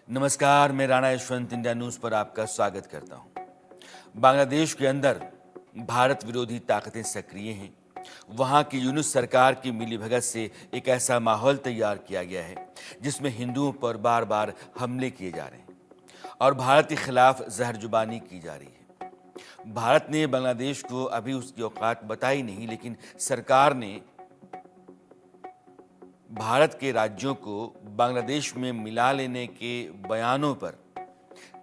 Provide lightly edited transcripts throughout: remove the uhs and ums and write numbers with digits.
नमस्कार, मैं Rana Yashwant India news पर आपका स्वागत करता हूं। बांग्लादेश के अंदर भारत विरोधी ताकतें सक्रिय हैं। वहां की यूनुस सरकार की मिलीभगत से एक ऐसा माहौल तैयार किया गया है जिसमें हिंदुओं पर बार बार हमले किए जा रहे हैं और भारत के खिलाफ जहरजुबानी की जा रही है। भारत ने बांग्लादेश को अभी उसकी औकात बताई नहीं, लेकिन सरकार ने भारत के राज्यों को बांग्लादेश में मिला लेने के बयानों पर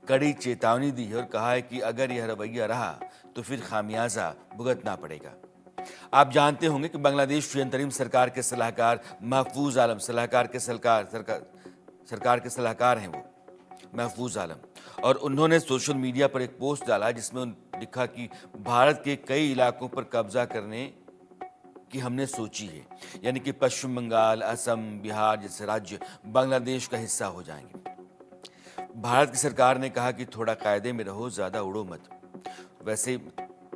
कड़ी चेतावनी दी है और कहा है कि अगर यह रवैया रहा तो फिर खामियाजा भुगतना पड़ेगा। आप जानते होंगे कि बांग्लादेश की अंतरिम सरकार के सलाहकार महफूज आलम सरकार के सलाहकार हैं वो महफूज आलम, और उन्होंने सोशल मीडिया पर एक पोस्ट डाला जिसमें लिखा कि भारत के कई इलाकों पर कब्जा करने कि हमने सोची है, यानी कि पश्चिम बंगाल, असम, बिहार जैसे राज्य बांग्लादेश का हिस्सा हो जाएंगे। भारत की सरकार ने कहा कि थोड़ा कायदे में रहो, ज़्यादा उड़ो मत। वैसे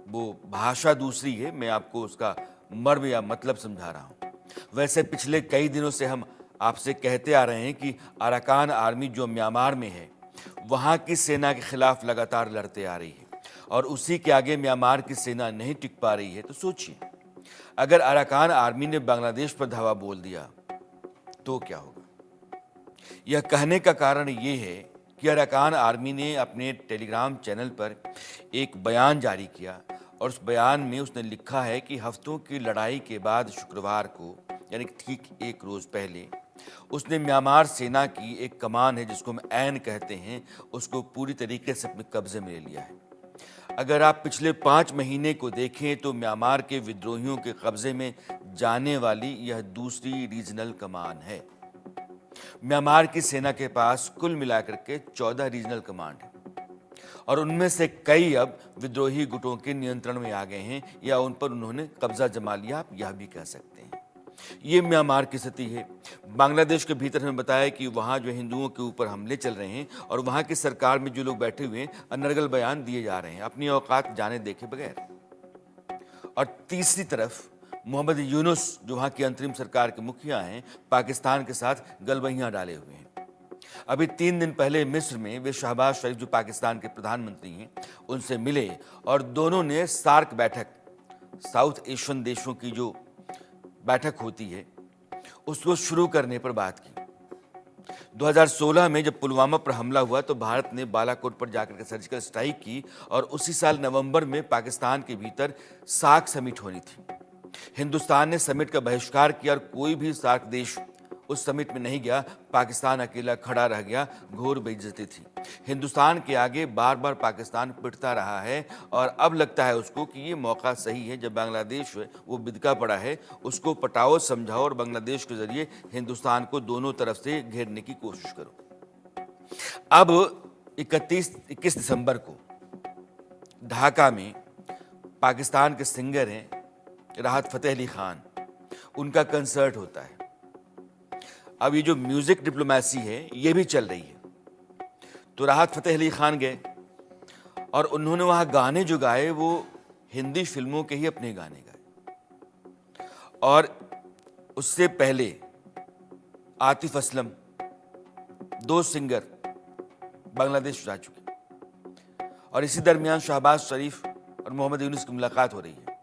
वो भाषा दूसरी है, मैं आपको उसका मर्म या मतलब समझा रहा हूँ। वैसे पिछले कई दिनों से हम आपसे कहते आ रहे हैं कि अराकान आर्मी जो म्यांमार में है, वहाँ की सेना के खिलाफ लगातार लड़ते आ रही है और उसी के आगे म्यांमार की सेना नहीं टिक पा रही है। तो सोचिए, अगर अराकान आर्मी ने बांग्लादेश पर धावा बोल दिया तो क्या होगा। यह कहने का कारण ये है कि अराकान आर्मी ने अपने टेलीग्राम चैनल पर एक बयान जारी किया और उस बयान में उसने लिखा है कि हफ्तों की लड़ाई के बाद शुक्रवार को, यानी ठीक एक रोज पहले, उसने म्यांमार सेना की एक कमान है जिसको हम ऐन कहते हैं, उसको पूरी तरीके से अपने कब्जे में ले लिया है। अगर आप पिछले 5 महीने को देखें तो म्यांमार के विद्रोहियों के कब्जे में जाने वाली यह दूसरी रीजनल कमान है। म्यांमार की सेना के पास कुल मिलाकर के 14 रीजनल कमांड है और उनमें से कई अब विद्रोही गुटों के नियंत्रण में आ गए हैं या उन पर उन्होंने कब्जा जमा लिया, आप यह भी कह सकते हैं। ये म्यांमार की स्थिति है। बांग्लादेश के भीतर हमें बताया कि वहाँ जो हिंदुओं के ऊपर हमले चल रहे हैं और वहाँ की सरकार में जो लोग बैठे हुए हैं अनर्गल बयान दिए जा रहे हैं अपनी औकात जाने देखे बगैर। और तीसरी तरफ मोहम्मद यूनुस जो वहाँ की अंतरिम सरकार के मुखिया हैं, पाकिस्तान के साथ गलबहियाँ डाले हुए हैं। अभी 3 दिन पहले मिस्र में वे शहबाज शरीफ जो पाकिस्तान के प्रधानमंत्री हैं उनसे मिले और दोनों ने सार्क बैठक, साउथ एशियन देशों की जो बैठक होती है, उसको शुरू करने पर बात की। 2016 में जब पुलवामा पर हमला हुआ तो भारत ने बालाकोट पर जाकर के सर्जिकल स्ट्राइक की और उसी साल नवंबर में पाकिस्तान के भीतर सार्क समिट होनी थी। हिंदुस्तान ने समिट का बहिष्कार किया और कोई भी सार्क देश उस समिट में नहीं गया। पाकिस्तान अकेला खड़ा रह गया। घोर बेइज्जती थी। हिंदुस्तान के आगे बार बार पाकिस्तान पिटता रहा है और अब लगता है उसको कि ये मौका सही है, जब बांग्लादेश वो बिदका पड़ा है, उसको पटाओ, समझाओ और बांग्लादेश के जरिए हिंदुस्तान को दोनों तरफ से घेरने की कोशिश करो। अब 21 दिसंबर को ढाका में पाकिस्तान के सिंगर हैं राहत फतेह अली खान, उनका कंसर्ट होता है। अब ये जो म्यूजिक डिप्लोमेसी है ये भी चल रही है। तो राहत फतेह अली खान गए और उन्होंने वहां गाने जो गाए वो हिंदी फिल्मों के ही अपने गाने गाए। और उससे पहले आतिफ असलम, 2 सिंगर बांग्लादेश जा चुके और इसी दरमियान शहबाज शरीफ और मोहम्मद यूनुस की मुलाकात हो रही है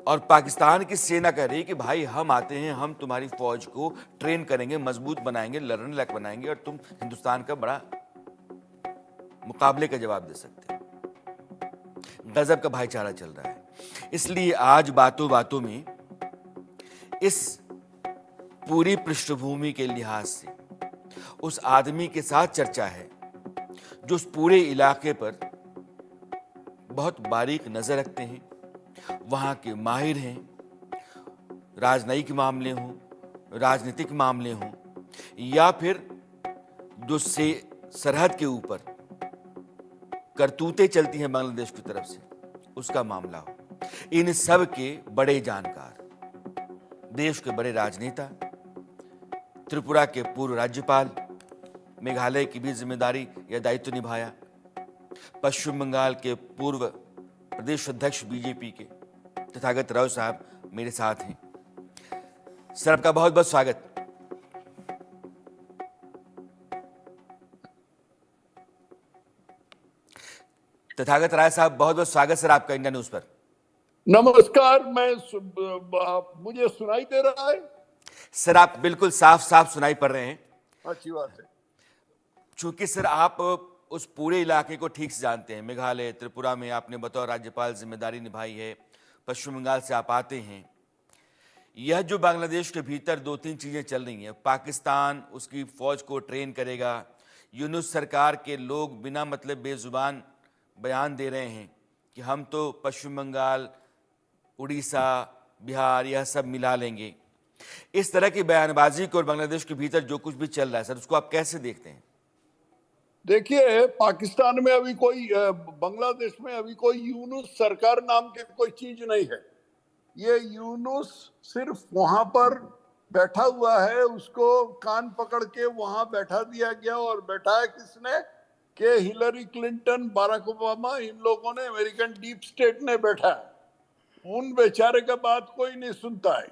और पाकिस्तान की सेना कह रही है कि भाई हम आते हैं, हम तुम्हारी फौज को ट्रेन करेंगे, मजबूत बनाएंगे, लड़ने लायक बनाएंगे और तुम हिंदुस्तान का बड़ा मुकाबले का जवाब दे सकते हैं। गजब का भाईचारा चल रहा है। इसलिए आज बातों बातों में इस पूरी पृष्ठभूमि के लिहाज से उस आदमी के साथ चर्चा है जो उस पूरे इलाके पर बहुत बारीक नजर रखते हैं, वहाँ के माहिर हैं, राजनयिक मामले हों, राजनीतिक मामले हों या फिर जो से सरहद के ऊपर करतूतें चलती हैं बांग्लादेश की तरफ से, उसका मामला हो। इन सब के बड़े जानकार, देश के बड़े राजनेता, त्रिपुरा के पूर्व राज्यपाल, मेघालय की भी जिम्मेदारी या दायित्व निभाया, पश्चिम बंगाल के पूर्व प्रदेश अध्यक्ष बीजेपी के तथागत राव साहब मेरे साथ हैं। सर, आपका बहुत बहुत स्वागत। तथागत राय साहब, बहुत बहुत स्वागत सर आपका इंडिया न्यूज पर। नमस्कार। मुझे सुनाई दे रहा है? सर आप बिल्कुल साफ साफ सुनाई पड़ रहे हैं। अच्छी बात है। चूंकि सर आप उस पूरे इलाके को ठीक से जानते हैं, मेघालय त्रिपुरा में आपने बतौर राज्यपाल जिम्मेदारी निभाई है, पश्चिम बंगाल से आप आते हैं। यह जो बांग्लादेश के भीतर दो तीन चीज़ें चल रही हैं, पाकिस्तान उसकी फौज को ट्रेन करेगा, यूनुस सरकार के लोग बिना मतलब बेजुबान बयान दे रहे हैं कि हम तो पश्चिम बंगाल, उड़ीसा, बिहार यह सब मिला लेंगे। इस तरह की बयानबाजी को और बांग्लादेश के भीतर जो कुछ भी चल रहा है सर, उसको आप कैसे देखते हैं? देखिए, पाकिस्तान में अभी कोई बांग्लादेश में अभी कोई यूनुस सरकार नाम की कोई चीज नहीं है। ये यूनुस सिर्फ वहां पर बैठा हुआ है, उसको कान पकड़ के वहां बैठा दिया गया। और बैठाया किसने? के हिलरी क्लिंटन, बाराक ओबामा, इन लोगों ने, अमेरिकन डीप स्टेट ने बैठा। उन बेचारे का बात कोई नहीं सुनता है।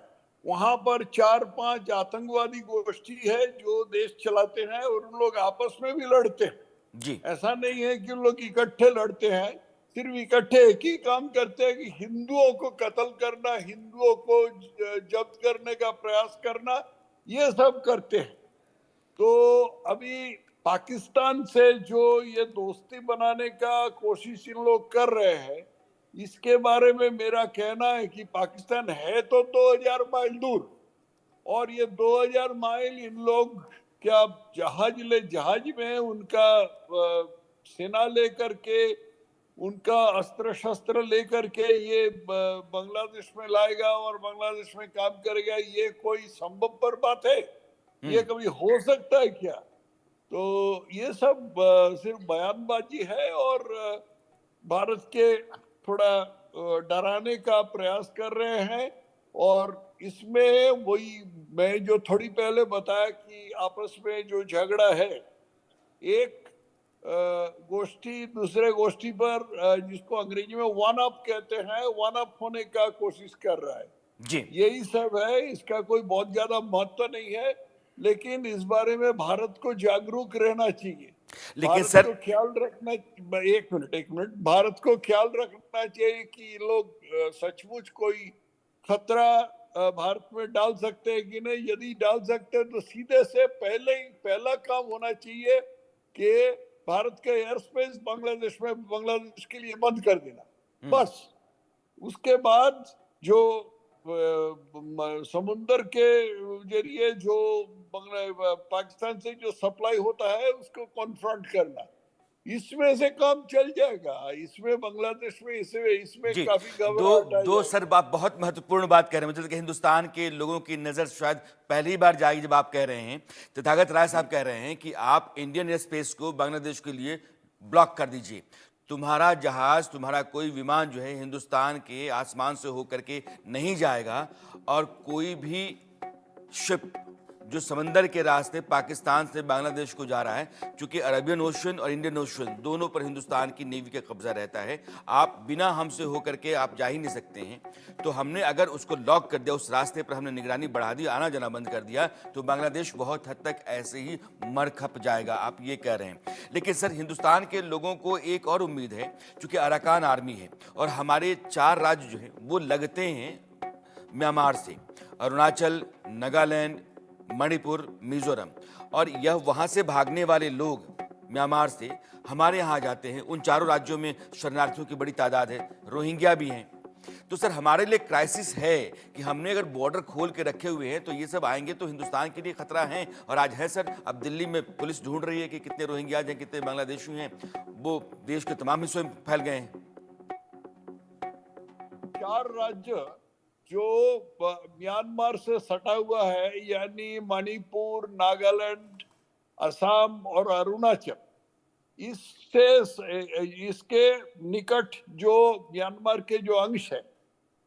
वहां पर 4-5 आतंकवादी गोष्ठी है जो देश चलाते हैं, और उन लोग आपस में भी लड़ते हैं जी। ऐसा नहीं है कि उन लोग इकट्ठे लड़ते हैं। सिर्फ इकट्ठे एक ही काम करते हैं कि हिंदुओं को कत्ल करना, हिंदुओं को जब्त करने का प्रयास करना, ये सब करते हैं। तो अभी पाकिस्तान से जो ये दोस्ती बनाने का कोशिश इन लोग कर रहे हैं, इसके बारे में मेरा कहना है कि पाकिस्तान है तो 2000 माइल दूर, और ये 2000 माइल इन लोग क्या जहाज में उनका सेना लेकर के, उनका अस्त्र शस्त्र लेकर के ये बांग्लादेश में लाएगा और बांग्लादेश में काम करेगा, ये कोई संभवपर बात है? ये कभी हो सकता है क्या? तो ये सब सिर्फ बयानबाजी है, और भारत के थोड़ा डराने का प्रयास कर रहे हैं। और इसमें वही मैं जो थोड़ी पहले बताया कि आपस में जो झगड़ा है, एक गोष्ठी दूसरे गोष्ठी पर, जिसको अंग्रेजी में वन अप कहते हैं, वन अप होने का कोशिश कर रहा है जी। यही सब है। इसका कोई बहुत ज्यादा महत्व नहीं है, लेकिन इस बारे में भारत को जागरूक रहना चाहिए। लेकिन भारत सर को ख्याल रखना, एक मिनट, भारत को ख्याल रखना चाहिए कि लोग सचमुच कोई खतरा भारत में डाल सकते हैं कि नहीं। यदि डाल सकते हैं तो सीधे से पहला काम होना चाहिए कि भारत के एयर स्पेस बांग्लादेश के लिए बंद कर देना, बस। उसके बाद जो समुद्र के जरिए जो पाकिस्तान से जो सप्लाई होता है, उसको कॉन्फ्रंट करना, इसमें से काम चल जाएगा। इसमें बांग्लादेश में इसमें जी, काफी दो घबराहट दो सर आप बहुत महत्वपूर्ण बात कह रहे हैं। मुझे लगता है कि हिंदुस्तान के लोगों की नज़र शायद पहली बार जाएगी जब आप कह रहे हैं, तथागत राय साहब कह रहे हैं कि आप इंडियन एयर स्पेस को बांग्लादेश के लिए ब्लॉक कर दीजिए। तुम्हारा जहाज, तुम्हारा कोई विमान जो है हिंदुस्तान के आसमान से होकर के नहीं जाएगा, और कोई भी शिप जो समंदर के रास्ते पाकिस्तान से बांग्लादेश को जा रहा है, क्योंकि अरेबियन ओशन और इंडियन ओशन दोनों पर हिंदुस्तान की नेवी का कब्जा रहता है, आप बिना हमसे होकर के आप जा ही नहीं सकते हैं। तो हमने अगर उसको लॉक कर दिया, उस रास्ते पर हमने निगरानी बढ़ा दी, आना जाना बंद कर दिया, तो बांग्लादेश बहुत हद तक ऐसे ही मर खप जाएगा, आप ये कह रहे हैं। लेकिन सर हिंदुस्तान के लोगों को एक और उम्मीद है, क्योंकि अराकान आर्मी है और हमारे 4 राज्य जो है वो लगते हैं म्यांमार से, अरुणाचल, नागालैंड, मणिपुर, मिजोरम, और यह वहाँ से भागने वाले लोग म्यांमार से हमारे यहाँ आ जाते हैं। उन चारों राज्यों में शरणार्थियों की बड़ी तादाद है, रोहिंग्या भी हैं। तो सर हमारे लिए क्राइसिस है कि हमने अगर बॉर्डर खोल के रखे हुए हैं तो ये सब आएंगे तो हिंदुस्तान के लिए खतरा है। और आज है सर, अब दिल्ली में पुलिस ढूंढ रही है कि कितने रोहिंग्याज हैं, कितने बांग्लादेशी हैं, वो देश के तमाम हिस्सों में फैल गए हैं। 4 राज्य जो म्यांमार से सटा हुआ है, यानी मणिपुर, नागालैंड, असम और अरुणाचल, इसके निकट जो म्यांमार के जो अंश है,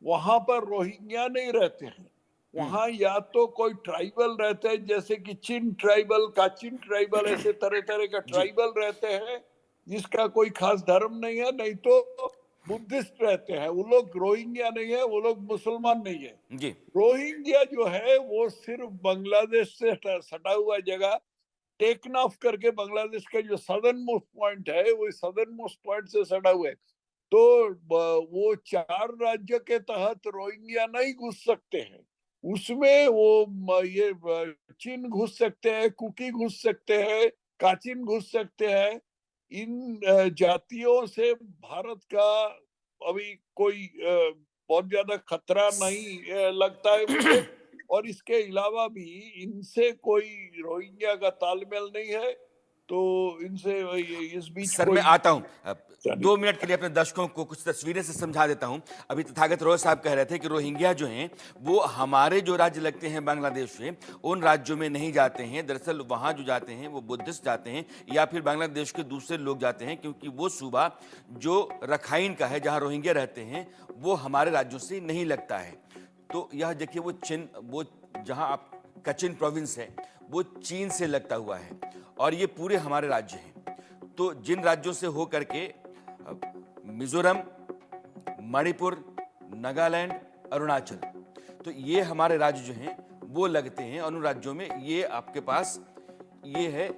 वहां पर रोहिंग्या नहीं रहते हैं। वहां या तो कोई ट्राइबल रहते हैं, जैसे कि चिन ट्राइबल, काचिन ट्राइबल, ऐसे तरह तरह का ट्राइबल रहते हैं जिसका कोई खास धर्म नहीं है, नहीं तो बुद्धिस्ट रहते हैं। वो लोग रोहिंग्या नहीं है, वो लोग मुसलमान नहीं है जी। रोहिंग्या जो है वो सिर्फ बांग्लादेश से सटा हुआ जगह, टेकन ऑफ करके बांग्लादेश का जो सदर्न मोस्ट पॉइंट है वो सदर्न मोस्ट पॉइंट से सटा हुआ है। तो वो 4 राज्य के तहत रोहिंग्या नहीं घुस सकते हैं। उसमें वो ये चीन घुस सकते हैं, कुकी घुस सकते हैं, काचिन घुस सकते हैं। इन जातियों से भारत का अभी कोई बहुत ज्यादा खतरा नहीं लगता है मुझे। और इसके अलावा भी इनसे कोई रोहिंग्या का तालमेल नहीं है, तो इनसे इस बीच सर मैं कोई आता हूं। चलिए। 2 मिनट के लिए अपने दर्शकों को कुछ तस्वीरें से समझा देता हूं। अभी तथागत रॉय साहब कह रहे थे कि रोहिंग्या जो हैं वो हमारे जो राज्य लगते हैं बांग्लादेश से, उन राज्यों में नहीं जाते हैं। दरअसल वहां जो जाते हैं वो बुद्धिस्ट जाते हैं या फिर बांग्लादेश के दूसरे लोग जाते हैं, क्योंकि वो सूबा जो रखाइन का है जहां रोहिंग्या रहते हैं वो हमारे राज्यों से नहीं लगता है। तो यह देखिए वो जहां आप कचिन प्रोविंस है वो चीन से लगता हुआ है और ये पूरे हमारे राज्य हैं। तो जिन राज्यों से हो करके मिजोरम, मणिपुर, नागालैंड, अरुणाचल, तो ये हमारे राज्य जो हैं वो लगते हैं। और उन राज्यों में ये आपके पास ये है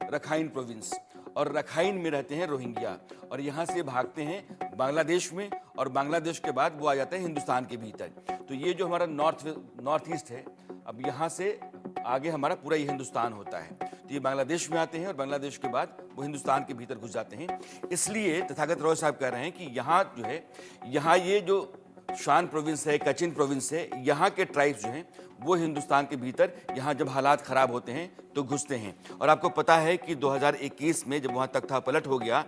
रखाइन प्रोविंस और रखाइन में रहते हैं रोहिंग्या और यहाँ से भागते हैं बांग्लादेश में और बांग्लादेश के बाद वो आ जाते हैं हिंदुस्तान के भीतर। तो ये जो हमारा नॉर्थ ईस्ट है, अब यहाँ से आगे हमारा पूरा ये हिंदुस्तान होता है। तो ये बांग्लादेश में आते हैं और बांग्लादेश के बाद वो हिंदुस्तान के भीतर घुस जाते हैं। इसलिए तथागत रॉय साहब कह रहे हैं कि यहाँ जो है, यहाँ ये जो शान प्रोविंस है, कचिन प्रोविंस है, यहाँ के ट्राइब्स जो हैं वो हिंदुस्तान के भीतर यहाँ जब हालात ख़राब होते हैं तो घुसते हैं। और आपको पता है कि 2021 में जब वहाँ तख्ता पलट हो गया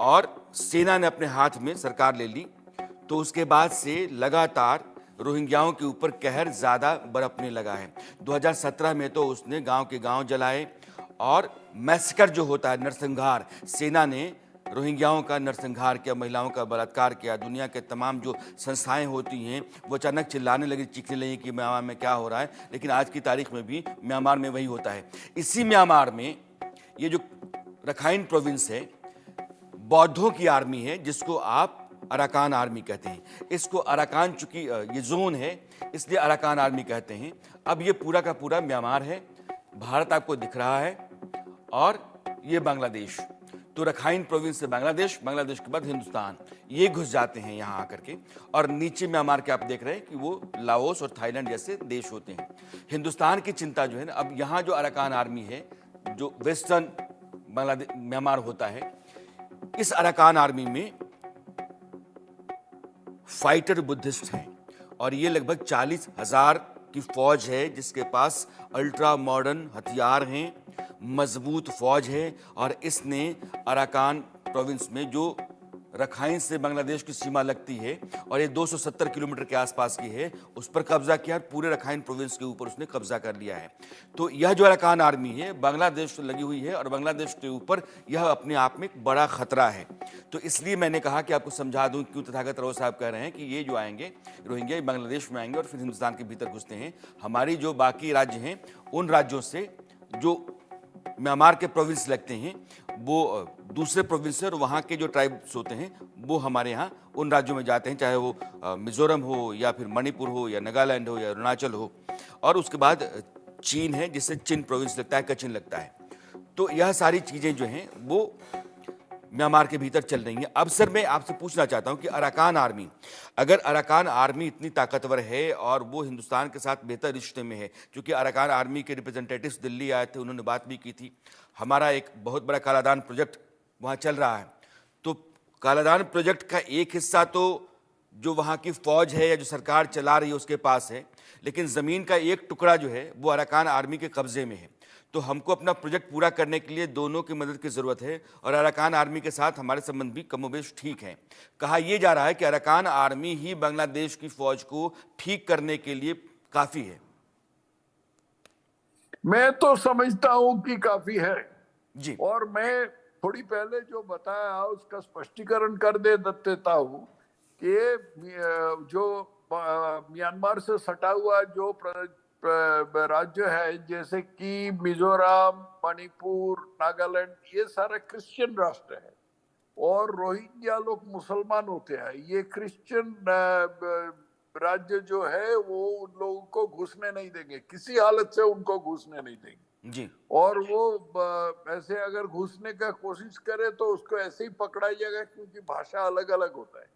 और सेना ने अपने हाथ में सरकार ले ली, तो उसके बाद से लगातार रोहिंग्याओं के ऊपर कहर ज़्यादा बरपने लगा है। 2017 में तो उसने गांव के गांव जलाए और मैसेकर जो होता है, नरसंहार, सेना ने रोहिंग्याओं का नरसंहार किया, महिलाओं का बलात्कार किया। दुनिया के तमाम जो संस्थाएं होती हैं वो अचानक चिल्लाने लगी, चीखने लगी कि म्यांमार में क्या हो रहा है। लेकिन आज की तारीख में भी म्यांमार में वही होता है। इसी म्यांमार में ये जो रखाइन प्रोविंस है, बौद्धों की आर्मी है जिसको आप अराकान आर्मी कहते हैं। इसको अराकान, चूंकि ये जोन है इसलिए अराकान आर्मी कहते हैं। अब ये पूरा का पूरा म्यांमार है, भारत आपको दिख रहा है और ये बांग्लादेश। तो रखाइन प्रोविंस से बांग्लादेश, बांग्लादेश के बाद हिंदुस्तान, ये घुस जाते हैं यहाँ आकर के। और नीचे म्यांमार के आप देख रहे हैं कि वो लाओस और थाईलैंड जैसे देश होते हैं। हिंदुस्तान की चिंता जो है ना, अब यहाँ जो अराकान आर्मी है जो वेस्टर्न बांग्लादेश म्यांमार होता है, इस अराकान आर्मी में फाइटर बुद्धिस्ट हैं और ये लगभग 40,000 की फौज है जिसके पास अल्ट्रा मॉडर्न हथियार हैं, मजबूत फौज है। और इसने अराकान प्रोविंस में जो रखाइन से बांग्लादेश की सीमा लगती है और ये 270 किलोमीटर के आसपास की है, उस पर कब्जा किया और पूरे रखाइन प्रोविंस के ऊपर उसने कब्जा कर लिया है। तो यह जो अराकान आर्मी है बांग्लादेश से लगी हुई है और बांग्लादेश के ऊपर यह अपने आप में एक बड़ा खतरा है। तो इसलिए मैंने कहा कि आपको समझा दूं क्यों तथागत रॉय साहब कह रहे हैं कि ये जो आएंगे रोहिंग्या बांग्लादेश में आएंगे और फिर हिंदुस्तान के भीतर घुसते हैं। हमारी जो बाकी राज्य हैं उन राज्यों से जो म्यांमार के प्रोविंस लगते हैं वो दूसरे प्रोविंस और वहाँ के जो ट्राइब्स होते हैं वो हमारे यहाँ उन राज्यों में जाते हैं, चाहे वो मिजोरम हो या फिर मणिपुर हो या नागालैंड हो या अरुणाचल हो। और उसके बाद चीन है जिससे चिन प्रोविंस लगता है, कचिन लगता है। तो यह सारी चीज़ें जो हैं वो म्यांमार के भीतर चल रही हैं। अब सर मैं आपसे पूछना चाहता हूं कि अराकान आर्मी, अगर अराकान आर्मी इतनी ताकतवर है और वो हिंदुस्तान के साथ बेहतर रिश्ते में है, क्योंकि अराकान आर्मी के रिप्रेजेंटेटिव्स दिल्ली आए थे, उन्होंने बात भी की थी। हमारा एक बहुत बड़ा कालादान प्रोजेक्ट वहाँ चल रहा है। तो कालादान प्रोजेक्ट का एक हिस्सा तो जो वहाँ की फौज है या जो सरकार चला रही है उसके पास है, लेकिन ज़मीन का एक टुकड़ा जो है वो अराकान आर्मी के कब्जे में है। तो हमको अपना प्रोजेक्ट पूरा करने के लिए दोनों की मदद की ज़रूरत है और अराकान आर्मी के साथ हमारे संबंध भी कमोबेश ठीक हैं। कहा यह जा रहा है कि अराकान आर्मी ही बांग्लादेश की फौज को ठीक करने के लिए काफ़ी है। मैं तो समझता हूं कि काफी है जी। और मैं थोड़ी पहले जो बताया उसका स्पष्टीकरण कर देता हूं कि जो म्यांमार से सटा हुआ जो राज्य है जैसे कि मिजोरम, मणिपुर, नागालैंड, ये सारे क्रिश्चियन राष्ट्र है और रोहिंग्या लोग मुसलमान होते हैं। ये क्रिश्चियन राज्य जो है वो उन लोगों को घुसने नहीं देंगे, किसी हालत से उनको घुसने नहीं देंगे। जी। और वो ऐसे अगर घुसने का कोशिश करे तो उसको ऐसे ही पकड़ा जाएगा, क्योंकि भाषा अलग अलग होता है।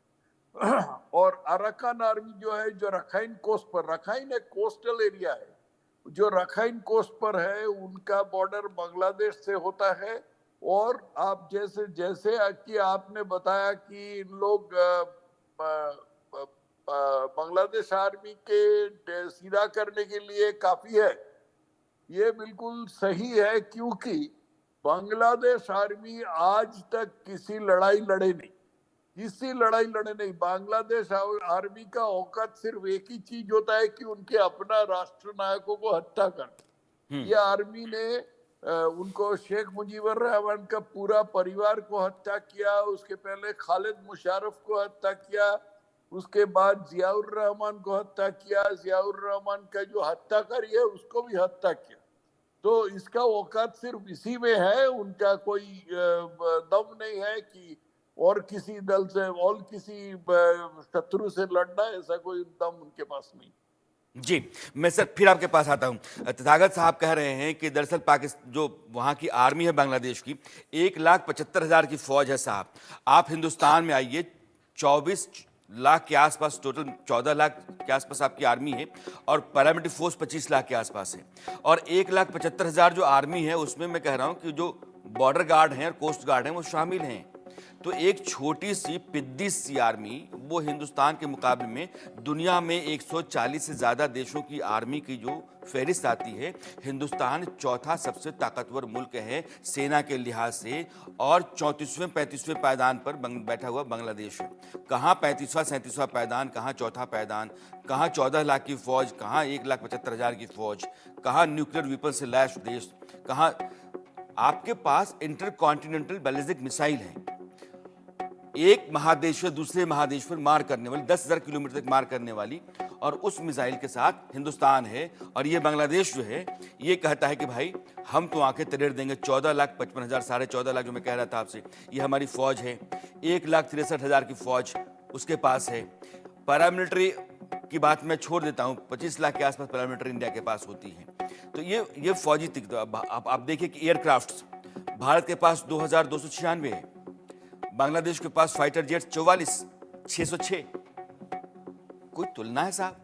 और अराकान आर्मी जो है, जो रखाइन कोस्ट पर, रखाइन एक कोस्टल एरिया है, जो रखाइन कोस्ट पर है उनका बॉर्डर बांग्लादेश से होता है। और आप जैसे जैसे कि आपने बताया कि इन लोग बांग्लादेश आर्मी के सीधा करने के लिए काफी है, ये बिल्कुल सही है, क्योंकि बांग्लादेश आर्मी आज तक किसी लड़ाई लड़े नहीं, किसी लड़ाई लड़े नहीं। बांग्लादेश आर्मी का औकात सिर्फ एक ही चीज होता है कि उनके अपना राष्ट्र नायकों को हत्या करना। ये आर्मी ने उनको शेख मुजीबुर रहमान का पूरा परिवार को हत्या किया, उसके पहले खालिद मुशर्रफ को हत्या किया, उसके बाद जियाउर रहमान को हत्या किया, जियाउर रहमान का जो हत्याकारी है उसको भी हत्या किया। तो इसका औकात सिर्फ इसी में है, उनका कोई दम नहीं है कि और किसी दल से और किसी शत्रु से लड़ना, ऐसा कोई दम उनके पास नहीं। जी, मैं सर फिर आपके पास आता हूं। तथागत साहब कह रहे हैं कि दरअसल पाकिस्तान जो वहां की आर्मी है बांग्लादेश की, 1,75,000 की फौज है साहब। आप हिंदुस्तान में आइए, 24 लाख के आसपास टोटल, 14 लाख के आसपास आपकी आर्मी है और पैरामिलिट्री फोर्स 25 लाख के आसपास है। और 1,75,000 जो आर्मी है उसमें मैं कह रहा हूं कि जो बॉर्डर गार्ड हैं और कोस्ट गार्ड हैं वो शामिल हैं। तो एक छोटी सी पिद्दी सी आर्मी वो हिंदुस्तान के मुकाबले में दुनिया में 140 से ज़्यादा देशों की आर्मी की जो फहरिस्त आती है, हिंदुस्तान चौथा सबसे ताकतवर मुल्क है सेना के लिहाज से, और 34वें 35वें पायदान पर बैठा हुआ बांग्लादेश है। कहाँ 35वां 37वां पायदान, कहाँ चौथा पायदान, कहाँ 14 लाख की फौज, कहाँ 1,75,000 की फौज, कहाँ न्यूक्लियर वेपन से लैस देश, कहाँ आपके पास इंटर कॉन्टिनेंटल बैलिस्टिक मिसाइल है, एक महादेश से दूसरे महादेश पर मार करने वाली, 10,000 किलोमीटर तक मार करने वाली, और उस मिसाइल के साथ हिंदुस्तान है। और ये बांग्लादेश जो है ये कहता है कि भाई हम तो आंखें तरेड़ देंगे। 14,55,000, 14.5 लाख जो मैं कह रहा था आपसे, ये हमारी फौज है। 1,63,000 की फौज उसके पास है। पैरामिलिट्री की बात मैं छोड़ देता हूँ, 25 लाख के आसपास पैरामिलिट्री इंडिया के पास होती है। तो ये फौजी आप देखिए कि एयरक्राफ्ट भारत के पास 2,296 है, बांग्लादेश के पास फाइटर जेट 44,606। कोई तुलना है साहब?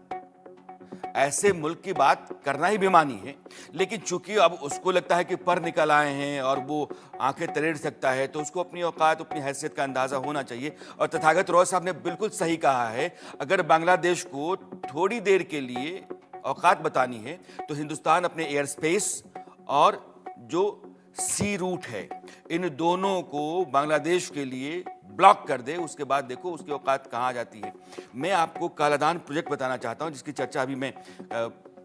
ऐसे मुल्क की बात करना ही बेमानी है। लेकिन चूंकि अब उसको लगता है कि पर निकल आए हैं और वो आंखें तरेड़ सकता है, तो उसको अपनी औकात, अपनी हैसियत का अंदाजा होना चाहिए। और तथागत रॉय साहब ने बिल्कुल सही कहा है, अगर बांग्लादेश को थोड़ी देर के लिए औकात बतानी है तो हिंदुस्तान अपने एयर स्पेस और जो सी रूट है, इन दोनों को बांग्लादेश के लिए ब्लॉक कर दे, उसके बाद देखो उसकी औकात कहाँ जाती है। मैं आपको कालादान प्रोजेक्ट बताना चाहता हूँ, जिसकी चर्चा अभी मैं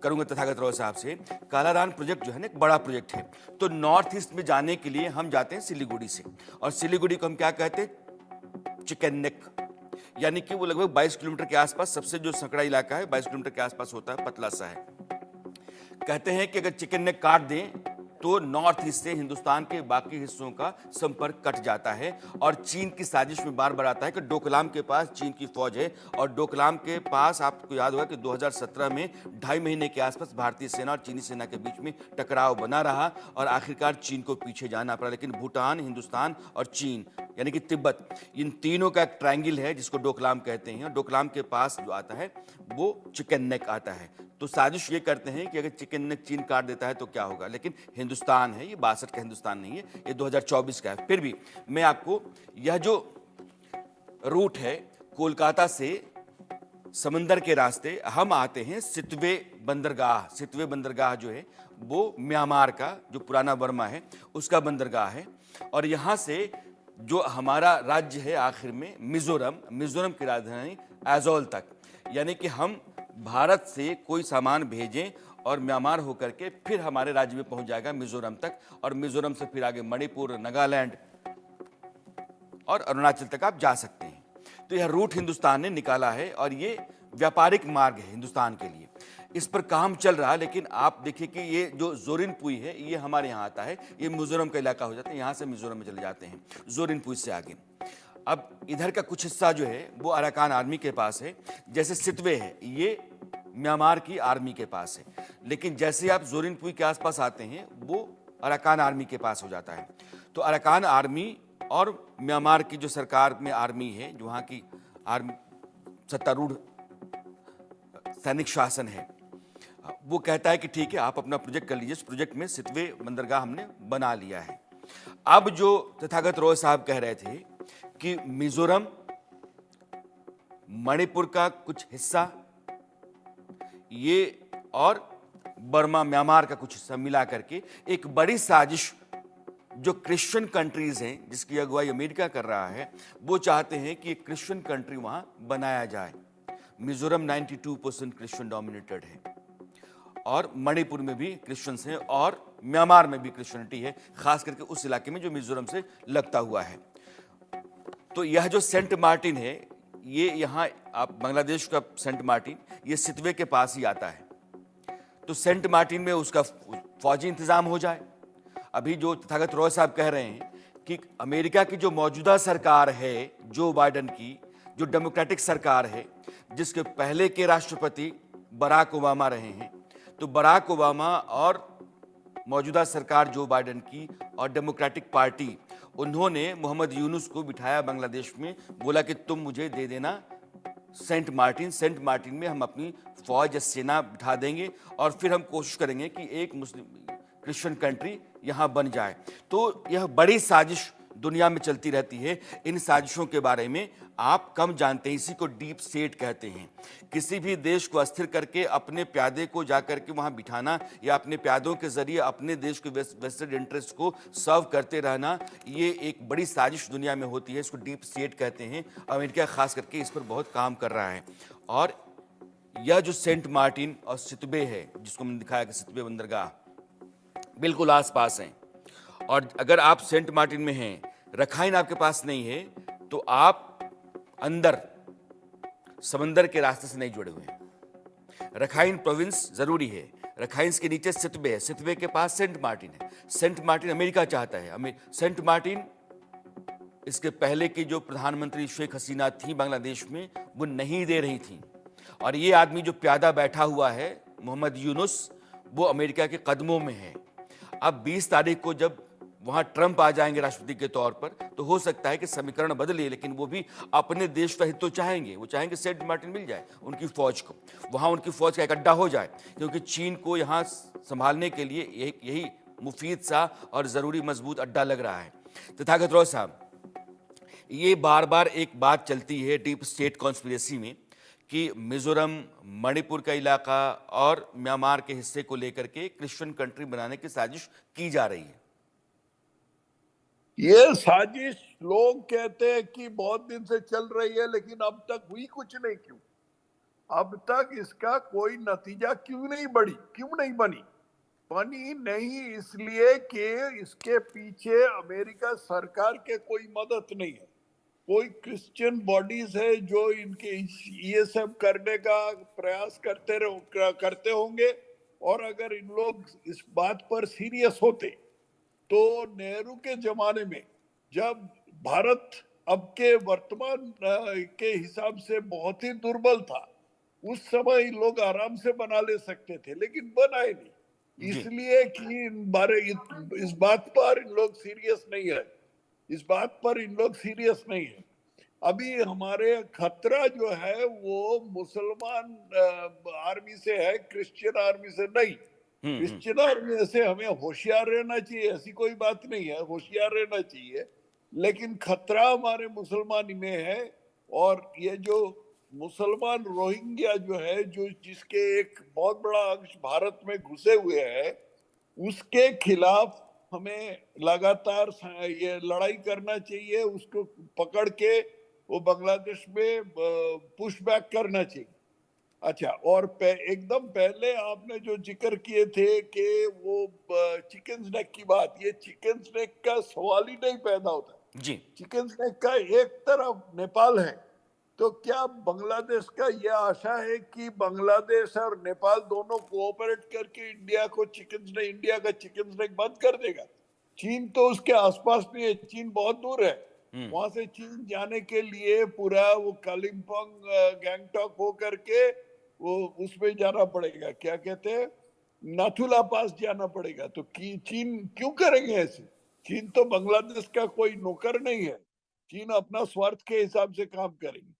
करूंगा तथागत रॉय साहब से। कालादान प्रोजेक्ट जो है ना एक बड़ा प्रोजेक्ट है। तो नॉर्थ ईस्ट में जाने के लिए हम जाते हैं सिलीगुड़ी से, और सिलीगुड़ी को हम क्या कहते हैं? चिकन नेक, यानी कि वो लगभग 22 किलोमीटर के आसपास, सबसे जो संकड़ा इलाका है 22 किलोमीटर के आसपास होता है, पतला सा है। कहते हैं कि अगर चिकन नेक काट दें तो नॉर्थ ईस्ट से हिंदुस्तान के बाकी हिस्सों का संपर्क कट जाता है। और चीन की साजिश में बार बार आता है कि डोकलाम के पास चीन की फौज है, और डोकलाम के पास आपको याद होगा कि 2017 में 2.5 महीने के आसपास भारतीय सेना और चीनी सेना के बीच में टकराव बना रहा और आखिरकार चीन को पीछे जाना पड़ा। लेकिन भूटान, हिंदुस्तान और चीन यानी कि तिब्बत, इन तीनों का एक ट्रायंगल है जिसको डोकलाम कहते हैं। और डोकलाम के पास जो आता है वो चिकन नेक आता है। तो साजिश ये करते हैं कि अगर चिकन नेक चीन काट देता है तो क्या होगा। लेकिन हिंदुस्तान है, ये 62 का हिंदुस्तान नहीं है, ये 2024 का है। फिर भी मैं आपको यह जो रूट है कोलकाता से समंदर के रास्ते, हम आते हैं सितवे बंदरगाह। सितवे बंदरगाह जो है वो म्यांमार का जो पुराना बर्मा है उसका बंदरगाह है। और यहाँ से जो हमारा राज्य है आखिर में मिजोरम, मिजोरम की राजधानी एजोल तक, यानी कि हम भारत से कोई सामान भेजें और म्यांमार होकर के फिर हमारे राज्य में पहुंच जाएगा मिजोरम तक, और मिजोरम से फिर आगे मणिपुर, नागालैंड और अरुणाचल तक आप जा सकते हैं। तो यह रूट हिंदुस्तान ने निकाला है और ये व्यापारिक मार्ग है हिंदुस्तान के लिए। इस पर काम चल रहा है, लेकिन आप देखिए कि ये जो जोरिनपुई है ये हमारे यहाँ आता है, ये मिजोरम का इलाका हो जाता है, यहाँ से मिजोरम में चले जाते हैं जोरिनपुई से आगे। अब इधर का कुछ हिस्सा जो है वो अराकान आर्मी के पास है, जैसे सितवे है ये म्यांमार की आर्मी के पास है। लेकिन जैसे आप जोरिनपुई के आसपास आते हैं वो अराकान आर्मी के पास हो जाता है। तो अराकान आर्मी और म्यांमार की जो सरकार में आर्मी है, जो वहाँ की आर्मी सत्तारूढ़ सैनिक शासन है, वो कहता है कि ठीक है आप अपना प्रोजेक्ट कर लीजिए। इस प्रोजेक्ट में सितवे बंदरगाह हमने बना लिया है। अब जो तथागत रॉय साहब कह रहे थे कि मिजोरम, मणिपुर का कुछ हिस्सा ये और बर्मा म्यांमार का कुछ हिस्सा मिला करके एक बड़ी साजिश जो क्रिश्चियन कंट्रीज हैं, जिसकी अगुवाई अमेरिका कर रहा है, वो चाहते हैं कि एक क्रिश्चियन कंट्री वहां बनाया जाए। मिजोरम 92% क्रिश्चियन डोमिनेटेड है और मणिपुर में भी क्रिश्चियंस हैं और म्यांमार में भी क्रिश्चियनिटी है, खास करके उस इलाके में जो मिजोरम से लगता हुआ है। तो यह जो सेंट मार्टिन है, ये यहाँ आप बांग्लादेश का सेंट मार्टिन, ये सितवे के पास ही आता है। तो सेंट मार्टिन में उसका फौजी इंतजाम हो जाए। अभी जो तथागत रॉय साहब कह रहे हैं कि अमेरिका की जो मौजूदा सरकार है, जो बाइडेन की जो डेमोक्रेटिक सरकार है, जिसके पहले के राष्ट्रपति बराक ओबामा रहे हैं, तो बराक ओबामा और मौजूदा सरकार जो बाइडेन की और डेमोक्रेटिक पार्टी, उन्होंने मोहम्मद यूनुस को बिठाया बांग्लादेश में, बोला कि तुम मुझे दे देना सेंट मार्टिन में हम अपनी फौज या सेना बिठा देंगे और फिर हम कोशिश करेंगे कि एक मुस्लिम क्रिश्चियन कंट्री यहाँ बन जाए। तो यह बड़ी साजिश दुनिया में चलती रहती है। इन साजिशों के बारे में आप कम जानते हैं, इसी को डीप स्टेट कहते हैं। किसी भी देश को अस्थिर करके अपने प्यादे को जाकर के वहाँ बिठाना या अपने प्यादों के जरिए अपने देश के वेस्टेड इंटरेस्ट को सर्व करते रहना, ये एक बड़ी साजिश दुनिया में होती है। इसको डीप स्टेट कहते हैं। अमेरिका खास करके इस पर बहुत काम कर रहा है। और यह जो सेंट मार्टिन और सितवे है, जिसको मैंने दिखाया कि सितवे बंदरगाह बिल्कुल आसपास हैं, और अगर आप सेंट मार्टिन में हैं, रखाइन आपके पास नहीं है, तो आप अंदर समंदर के रास्ते से नहीं जुड़े हुए हैं। रखाइन प्रोविंस जरूरी है। रखाइन्स के नीचे सितवे है, सितवे के पास सेंट मार्टिन है। सेंट मार्टिन अमेरिका चाहता है। सेंट मार्टिन, इसके पहले की जो प्रधानमंत्री शेख हसीना थी बांग्लादेश में, वो नहीं दे रही थी। और ये आदमी जो प्यादा बैठा हुआ है, मोहम्मद यूनुस, वो अमेरिका के कदमों में है। अब 20 तारीख को जब वहां ट्रंप आ जाएंगे राष्ट्रपति के तौर पर, तो हो सकता है कि समीकरण बदले, लेकिन वो भी अपने देश का हित तो चाहेंगे। वो चाहेंगे सेंट मार्टिन मिल जाए उनकी फौज को, वहां उनकी फौज का एक अड्डा हो जाए, क्योंकि चीन को यहां संभालने के लिए यही मुफीद सा और जरूरी मजबूत अड्डा लग रहा है। तथागत रॉय साहब, ये बार बार एक बात चलती है डीप स्टेट कॉन्स्पिरेसी में कि मिजोरम, मणिपुर का इलाका और म्यांमार के हिस्से को लेकर के क्रिश्चियन कंट्री बनाने की साजिश की जा रही है। ये साजिश लोग कहते हैं कि बहुत दिन से चल रही है, लेकिन अब तक हुई कुछ नहीं। क्यों अब तक इसका कोई नतीजा क्यों नहीं बनी नहीं, इसलिए कि इसके पीछे अमेरिका सरकार के कोई मदद नहीं है। कोई क्रिश्चियन बॉडीज है जो इनके ये सब करने का प्रयास करते होंगे। और अगर इन लोग इस बात पर सीरियस होते, तो नेहरू के जमाने में जब भारत अब के वर्तमान के हिसाब से बहुत ही दुर्बल था, उस समय लोग आराम से बना ले सकते थे, लेकिन बनाए नहीं, इसलिए कि इस बात पर इन लोग सीरियस नहीं है। अभी हमारे खतरा जो है वो मुसलमान आर्मी से है, क्रिश्चियन आर्मी से नहीं। क्रिश्चियन आर्मी से हमें होशियार रहना चाहिए, ऐसी कोई बात नहीं है, होशियार रहना चाहिए, लेकिन खतरा हमारे मुसलमान में है। और ये जो मुसलमान रोहिंग्या जो है, जो जिसके एक बहुत बड़ा अंश भारत में घुसे हुए है, उसके खिलाफ हमें लगातार ये लड़ाई करना चाहिए। उसको पकड़ के वो बांग्लादेश में पुश बैक करना चाहिए। अच्छा, और एकदम पहले आपने जो जिक्र किए थे कि वो चिकन स्नैक की बात, ये चिकन स्नैक का सवाल ही नहीं पैदा होता जी। चिकन स्नैक का एक तरफ नेपाल है, तो क्या बांग्लादेश का यह आशा है कि बांग्लादेश और नेपाल दोनों कोऑपरेट करके इंडिया का चिकन स्नैक बंद कर देगा? चीन तो उसके आसपास नहीं है, चीन बहुत दूर है। वहां से चीन जाने के लिए पूरा वो कालिम्पोंग, गैंगटॉक हो करके वो उसमें जाना पड़ेगा, क्या कहते हैं, नाथुला पास जाना पड़ेगा। तो चीन क्यों करेंगे ऐसे? चीन तो बांग्लादेश का कोई नौकर नहीं है। चीन अपना स्वार्थ के हिसाब से काम करेंगे।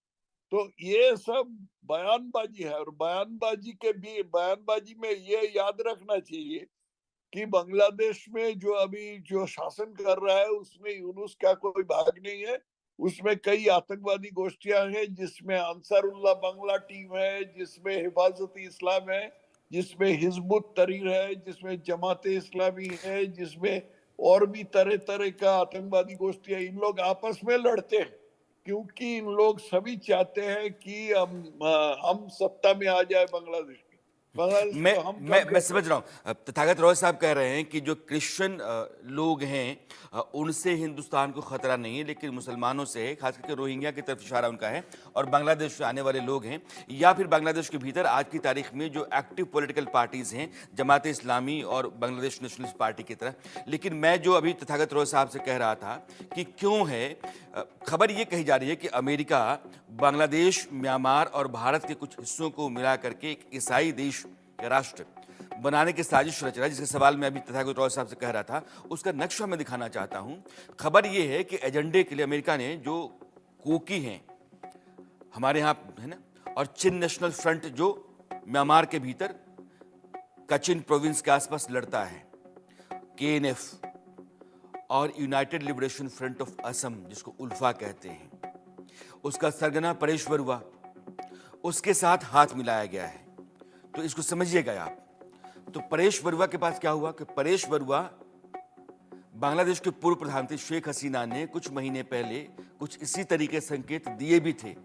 तो ये सब बयानबाजी है, और बयानबाजी में ये याद रखना चाहिए कि बांग्लादेश में जो अभी जो शासन कर रहा है उसमें यूनुस का कोई भाग नहीं है। उसमें कई आतंकवादी गोष्ठियां हैं, जिसमें अंसारुल्लाह बांग्ला टीम है, जिसमें हिफाजत इस्लाम है, जिसमें हिजबुत तहरीर है, जिसमें जमात इस्लामी है, जिसमें और भी तरह तरह का आतंकवादी गोष्ठियां। इन लोग आपस में लड़ते हैं क्योंकि इन लोग सभी चाहते हैं कि हम सत्ता में आ जाए बांग्लादेश के। बांग्लादेश मैं को हम मैं कब्जा मैं कर। समझ रहा हूँ। तथागत रॉय साहब कह रहे हैं कि जो क्रिश्चियन लोग हैं उनसे हिंदुस्तान को खतरा नहीं है, लेकिन मुसलमानों से है, खास करके रोहिंग्या की तरफ इशारा उनका है, और बांग्लादेश से आने वाले लोग हैं, या फिर बांग्लादेश के भीतर आज की तारीख में जो एक्टिव पॉलिटिकल पार्टीज हैं, जमात इस्लामी और बांग्लादेश नेशनलिस्ट पार्टी की तरह। लेकिन मैं जो अभी तथागत रॉय साहब से कह रहा था कि क्यों है, खबर ये कही जा रही है कि अमेरिका बांग्लादेश, म्यांमार और भारत के कुछ हिस्सों को मिला करके एक ईसाई देश या राष्ट्र बनाने की साजिश रच रहा है, जिसके सवाल मैं अभी तथागत रॉय साहब से कह रहा था, उसका नक्शा मैं दिखाना चाहता हूं। खबर यह है कि एजेंडे के लिए अमेरिका ने जो कोकी हैं हमारे यहां है ना, और चिन नेशनल फ्रंट जो म्यांमार के भीतर कचिन प्रोविंस के आसपास लड़ता है, केएनएफ, और United liberation front of Assam जिसको उल्फा कहते हैं, उसका सरगना परेश बरुआ, उसके साथ हाथ मिलाया गया है। तो इसको समझिएगा आप। तो परेश बरुआ के पास क्या हुआ कि परेश बरुआ बांग्लादेश के पूर्व प्रधानमंत्री शेख हसीना ने कुछ महीने पहले कुछ इसी तरीके संकेत दिए भी थे,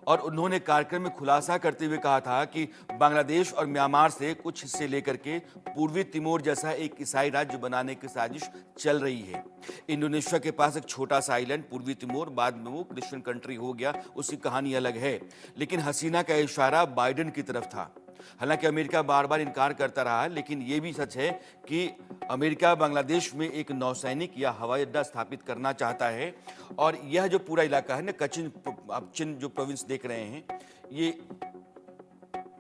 और उन्होंने कार्यक्रम में खुलासा करते हुए कहा था कि बांग्लादेश और म्यांमार से कुछ हिस्से लेकर के पूर्वी तिमोर जैसा एक ईसाई राज्य बनाने की साजिश चल रही है। इंडोनेशिया के पास एक छोटा सा आइलैंड पूर्वी तिमोर, बाद में वो क्रिश्चियन कंट्री हो गया, उसकी कहानी अलग है। लेकिन हसीना का इशारा बाइडेन की तरफ था। हालांकि अमेरिका बार बार इनकार करता रहा, लेकिन यह भी सच है कि अमेरिका बांग्लादेश में एक नौसैनिक या हवाई अड्डा स्थापित करना चाहता है। और यह जो पूरा इलाका है ना, कचिन, आप चिन जो प्रोविंस देख रहे हैं, ये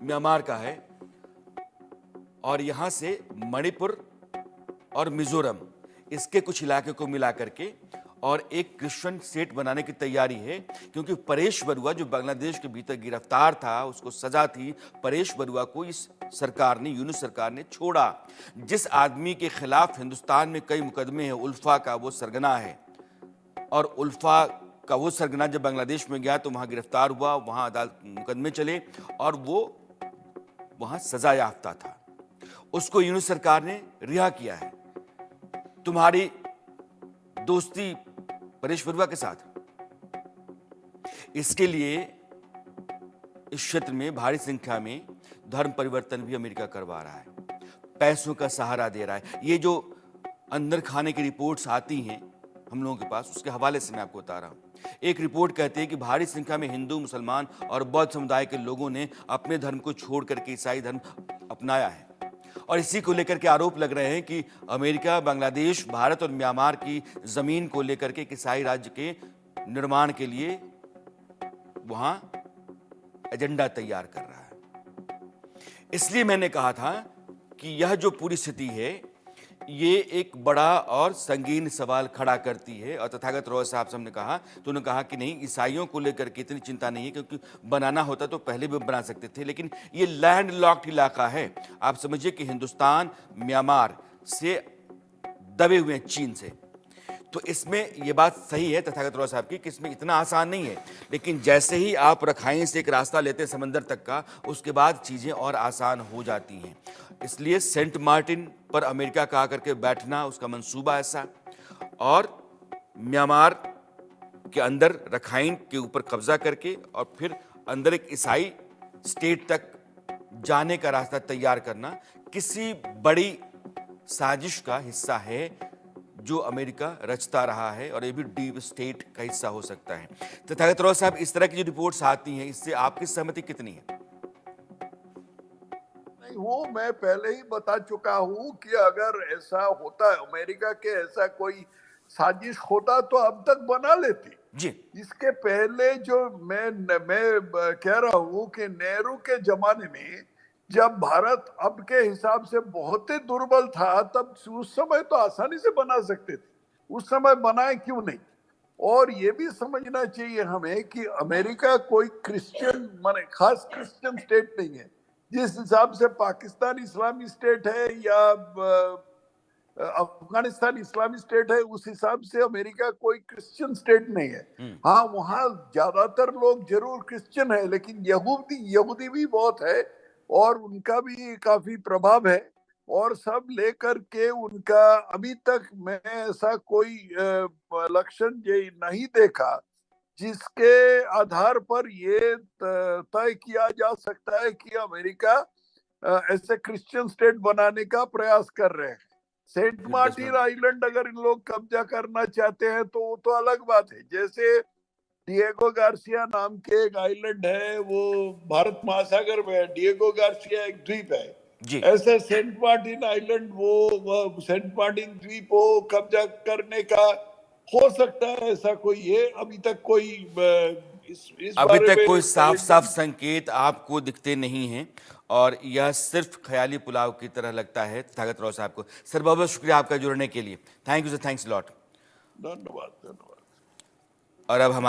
म्यांमार का है, और यहां से मणिपुर और मिजोरम, इसके कुछ इलाके को मिला करके और एक क्रिश्चियन स्टेट बनाने की तैयारी है। क्योंकि परेश बरुआ जो बांग्लादेश के भीतर गिरफ्तार था, उसको सजा थी, परेश बरुआ को इस सरकार ने, यूनुस सरकार ने छोड़ा। जिस आदमी के खिलाफ हिंदुस्तान में कई मुकदमे हैं, उल्फा का वो सरगना है, और उल्फा का वो सरगना जब बांग्लादेश में गया तो वहां गिरफ्तार हुआ, वहां अदालत मुकदमे चले, और वो वहां सजा याफ्ता था। उसको यूनुस सरकार ने रिहा किया है। तुम्हारी दोस्ती परेश बरुआ के साथ, इसके लिए इस क्षेत्र में भारी संख्या में धर्म परिवर्तन भी अमेरिका करवा रहा है, पैसों का सहारा दे रहा है। ये जो अंदर खाने की रिपोर्ट्स आती हैं हम लोगों के पास, उसके हवाले से मैं आपको बता रहा हूं। एक रिपोर्ट कहती है कि भारी संख्या में हिंदू, मुसलमान और बौद्ध समुदाय के लोगों ने अपने धर्म को छोड़ करके ईसाई धर्म अपनाया है, और इसी को लेकर के आरोप लग रहे हैं कि अमेरिका बांग्लादेश, भारत और म्यांमार की जमीन को लेकर के ईसाई राज्य के निर्माण के लिए वहां एजेंडा तैयार कर रहा है। इसलिए मैंने कहा था कि यह जो पूरी स्थिति है, ये एक बड़ा और संगीन सवाल खड़ा करती है। और तथागत रॉय साहब से हमने कहा तो उन्होंने कहा कि नहीं, ईसाइयों को लेकर के इतनी चिंता नहीं है, क्योंकि बनाना होता तो पहले भी बना सकते थे, लेकिन ये लैंड लॉक्ड इलाका है। आप समझिए कि हिंदुस्तान म्यांमार से दबे हुए हैं चीन से। तो इसमें यह बात सही है तथागत रॉय साहब की कि इसमें इतना आसान नहीं है, लेकिन जैसे ही आप रखाइन से एक रास्ता लेते हैं समंदर तक का, उसके बाद चीज़ें और आसान हो जाती हैं। इसलिए सेंट मार्टिन पर अमेरिका का आकर के बैठना, उसका मंसूबा ऐसा, और म्यांमार के अंदर रखाइन के ऊपर कब्जा करके और फिर अंदर एक ईसाई स्टेट तक जाने का रास्ता तैयार करना किसी बड़ी साजिश का हिस्सा है जो अमेरिका रचता रहा है, और ये भी डीप स्टेट का हिस्सा हो सकता है। तथागत रॉय साहब, इस तरह की जो रिपोर्ट्स आती हैं, इससे आपकी सहमति कितनी है? नहीं, वो मैं पहले ही बता चुका हूं कि अगर ऐसा होता है, अमेरिका के ऐसा कोई साजिश होता तो अब तक बना लेती। जी। इसके पहले जो मैं कह रहा हूं कि नेहरू के जमाने में जब भारत अब के हिसाब से बहुत ही दुर्बल था, तब उस समय तो आसानी से बना सकते थे, उस समय बनाए क्यों नहीं? और ये भी समझना चाहिए हमें कि अमेरिका कोई क्रिश्चियन माने खास क्रिश्चियन स्टेट नहीं है। जिस हिसाब से पाकिस्तान इस्लामी स्टेट है या अफगानिस्तान इस्लामी स्टेट है, उस हिसाब से अमेरिका कोई क्रिश्चियन स्टेट नहीं है। हाँ, वहाँ ज्यादातर लोग जरूर क्रिश्चियन है, लेकिन यहूदी यहूदी भी बहुत है और उनका भी काफी प्रभाव है। और सब लेकर के उनका अभी तक मैं ऐसा कोई लक्षण ये नहीं देखा जिसके आधार पर ये तय किया जा सकता है कि अमेरिका ऐसे क्रिश्चियन स्टेट बनाने का प्रयास कर रहे हैं। सेंट मार्टिन आइलैंड अगर इन लोग कब्जा करना चाहते हैं तो वो तो अलग बात है। जैसे डिएगो गार्सिया नाम के एक आइलैंड है, वो भारत महासागर में है। डिएगो गार्सिया एक द्वीप है। जी। ऐसे सेंट मार्टिन आइलैंड वो सेंट मार्टिन द्वीप को कब्जा करने का हो सकता है ऐसा कोई है। अभी तक कोई इस अभी बारे तक में कोई साफ साफ कैलेंडर संकेत आपको दिखते नहीं हैं और यह सिर्फ ख्याली पुलाव की तरह लगता है। तथागत राव साहब को सर बहुत बहुत शुक्रिया आपका जुड़ने के लिए। Thank you sir, thanks lot. धन्यवाद धन्यवाद। और अब हमारे